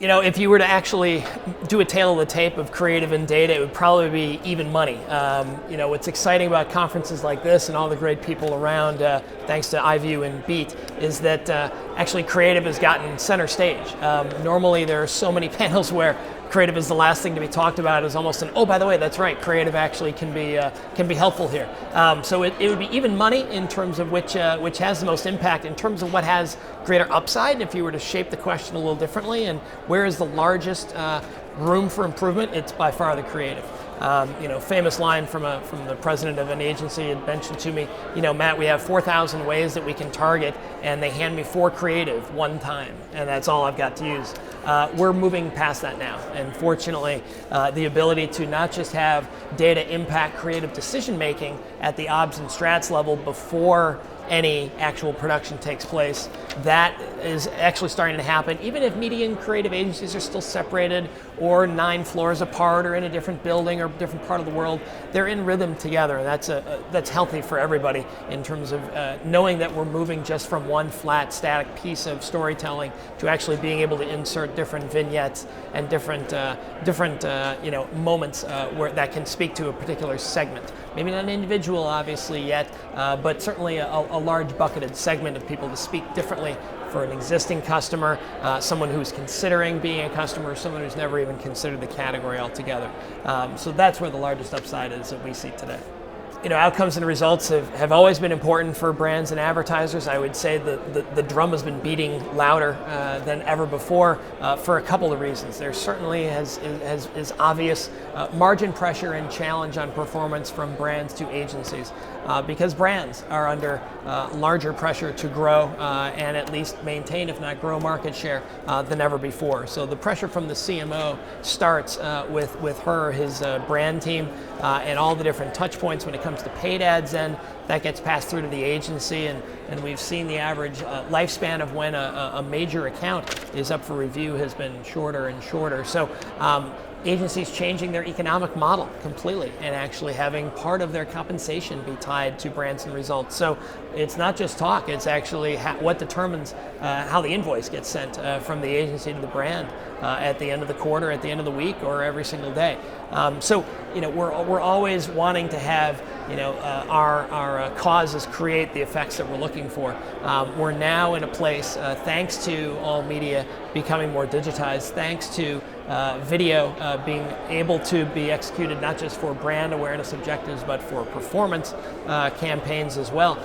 If you were to actually do a tail of the tape of creative and data, it would probably be even money. What's exciting about conferences like this and all the great people around, thanks to iView and Beat, is that actually creative has gotten center stage. Normally there are so many panels where creative is the last thing to be talked about. Is almost an, oh, by the way, that's right, creative actually can be helpful here. So it would be even money in terms of which has the most impact, in terms of what has greater upside. If you were to shape the question a little differently, and where is the largest room for improvement, it's by far the creative. Famous line from the president of an agency had mentioned to me, Matt, we have 4,000 ways that we can target, and they hand me 4 creative one time, and that's all I've got to use. We're moving past that now, and fortunately, the ability to not just have data impact creative decision making at the ops and strats level before any actual production takes place, that is actually starting to happen. Even if media and creative agencies are still separated or 9 floors apart or in a different building or different part of the world, they're in rhythm together. That's healthy for everybody in terms of knowing that we're moving just from one flat, static piece of storytelling to actually being able to insert different vignettes and different moments where that can speak to a particular segment. Maybe not an individual, obviously, yet, but certainly a large bucketed segment of people to speak differently for an existing customer, someone who's considering being a customer, someone who's never even considered the category altogether. So that's where the largest upside is that we see today. Outcomes and results have always been important for brands and advertisers. I would say the drum has been beating louder than ever before for a couple of reasons. There certainly is obvious margin pressure and challenge on performance from brands to agencies because brands are under larger pressure to grow and at least maintain, if not grow, market share than ever before. So the pressure from the CMO starts with her or his brand team and all the different touch points when it comes to paid ads, and that gets passed through to the agency, and we've seen the average lifespan of when a major account is up for review has been shorter and shorter. So agencies changing their economic model completely and actually having part of their compensation be tied to brands and results. So it's not just talk, it's actually what determines how the invoice gets sent from the agency to the brand at the end of the quarter, at the end of the week, or every single day. So we're always wanting to have our causes create the effects that we're looking for. We're now in a place, thanks to all media becoming more digitized, thanks to video being able to be executed not just for brand awareness objectives, but for performance campaigns as well.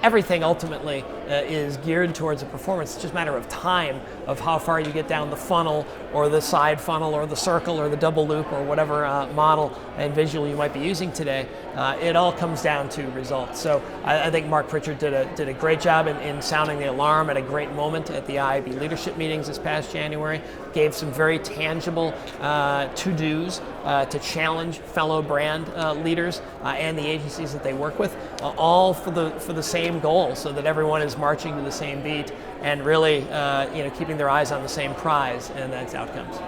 Everything ultimately is geared towards a performance. It's just a matter of time of how far you get down the funnel or the side funnel or the circle or the double loop or whatever model and visual you might be using today. It all comes down to results. So I think Mark Pritchard did a great job in sounding the alarm at a great moment at the IAB leadership meetings this past January. Gave some very tangible to-dos to challenge fellow brand leaders and the agencies that they work with, all for the same goal, so that everyone is marching to the same beat and really keeping their eyes on the same prize, and that's outcomes.